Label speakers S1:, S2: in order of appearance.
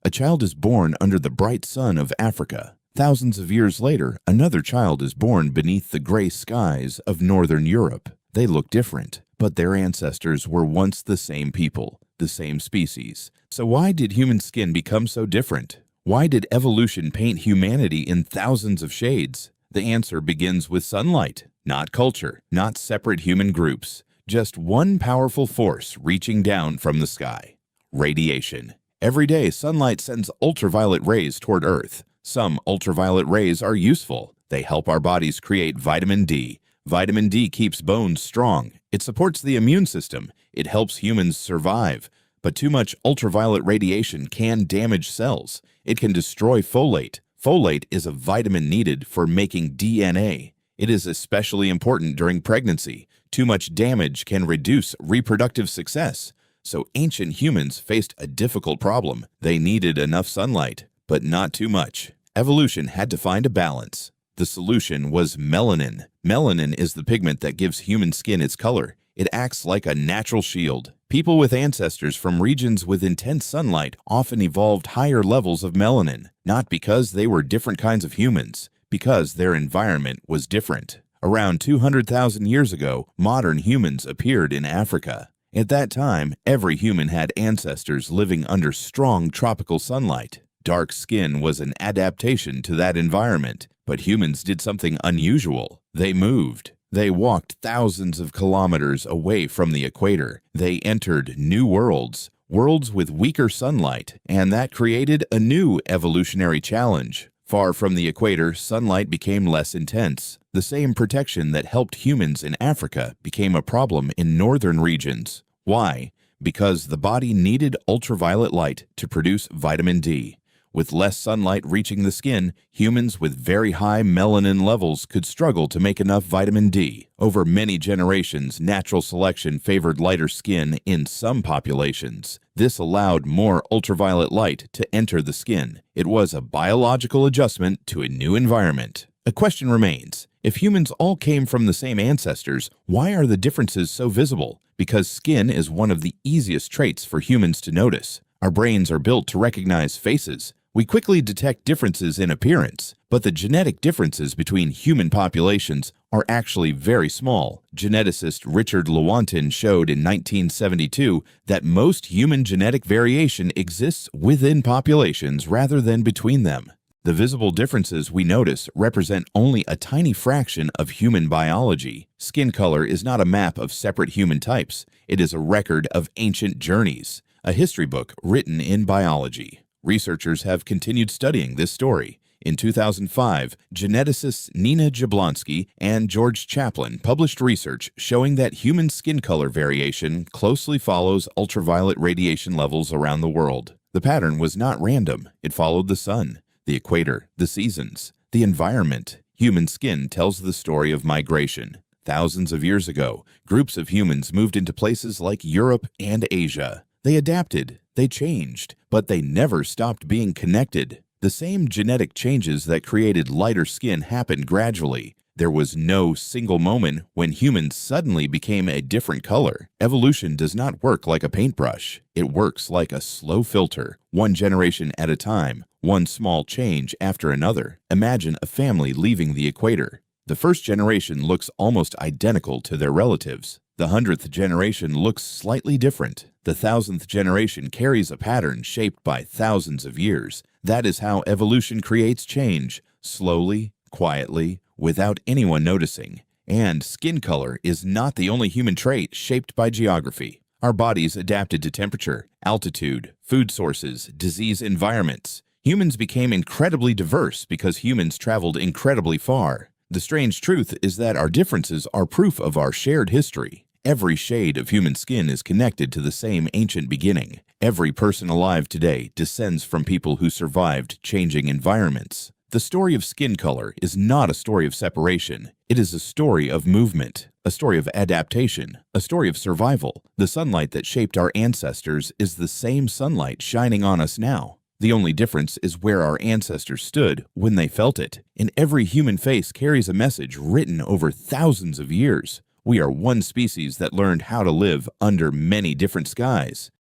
S1: A child is born under the bright sun of Africa. Thousands of years later, another child is born beneath the gray skies of Northern Europe. They look different, but their ancestors were once the same people, the same species. So why did human skin become so different? Why did evolution paint humanity in thousands of shades? The answer begins with sunlight, not culture, not separate human groups. Just one powerful force reaching down from the sky: radiation. Every day, sunlight sends ultraviolet rays toward Earth. Some ultraviolet rays are useful. They help our bodies create vitamin D. Vitamin D keeps bones strong. It supports the immune system. It helps humans survive. But too much ultraviolet radiation can damage cells. It can destroy folate. Folate is a vitamin needed for making DNA. It is especially important during pregnancy. Too much damage can reduce reproductive success. So ancient humans faced a difficult problem. They needed enough sunlight, but not too much. Evolution had to find a balance. The solution was melanin. Melanin is the pigment that gives human skin its color. It acts like a natural shield. People with ancestors from regions with intense sunlight often evolved higher levels of melanin, not because they were different kinds of humans, because their environment was different. Around 200,000 years ago, modern humans appeared in Africa. At that time, every human had ancestors living under strong tropical sunlight. Dark skin was an adaptation to that environment, but humans did something unusual. They moved. They walked thousands of kilometers away from the equator. They entered new worlds, worlds with weaker sunlight, and that created a new evolutionary challenge. Far from the equator, sunlight became less intense. The same protection that helped humans in Africa became a problem in northern regions. Why? Because the body needed ultraviolet light to produce vitamin D. With less sunlight reaching the skin, humans with very high melanin levels could struggle to make enough vitamin D. Over many generations, natural selection favored lighter skin in some populations. This allowed more ultraviolet light to enter the skin. It was a biological adjustment to a new environment. A question remains: if humans all came from the same ancestors, why are the differences so visible? Because skin is one of the easiest traits for humans to notice. Our brains are built to recognize faces. We quickly detect differences in appearance, but the genetic differences between human populations are actually very small. Geneticist Richard Lewontin showed in 1972 that most human genetic variation exists within populations rather than between them. The visible differences we notice represent only a tiny fraction of human biology. Skin color is not a map of separate human types. It is a record of ancient journeys, a history book written in biology. Researchers have continued studying this story. In 2005, geneticists Nina Jablonski and George Chaplin published research showing that human skin color variation closely follows ultraviolet radiation levels around the world. The pattern was not random. It followed the sun, the equator, the seasons, the environment. Human skin tells the story of migration. Thousands of years ago, groups of humans moved into places like Europe and Asia. They adapted, they changed, but they never stopped being connected. The same genetic changes that created lighter skin happened gradually. There was no single moment when humans suddenly became a different color. Evolution does not work like a paintbrush. It works like a slow filter, one generation at a time, one small change after another. Imagine a family leaving the equator. The first generation looks almost identical to their relatives. The 100th generation looks slightly different. The 1000th generation carries a pattern shaped by thousands of years. That is how evolution creates change, slowly, quietly, without anyone noticing. And skin color is not the only human trait shaped by geography. Our bodies adapted to temperature, altitude, food sources, disease environments. Humans became incredibly diverse because humans traveled incredibly far. The strange truth is that our differences are proof of our shared history. Every shade of human skin is connected to the same ancient beginning. Every person alive today descends from people who survived changing environments. The story of skin color is not a story of separation. It is a story of movement, a story of adaptation, a story of survival. The sunlight that shaped our ancestors is the same sunlight shining on us now. The only difference is where our ancestors stood when they felt it. And every human face carries a message written over thousands of years. We are one species that learned how to live under many different skies.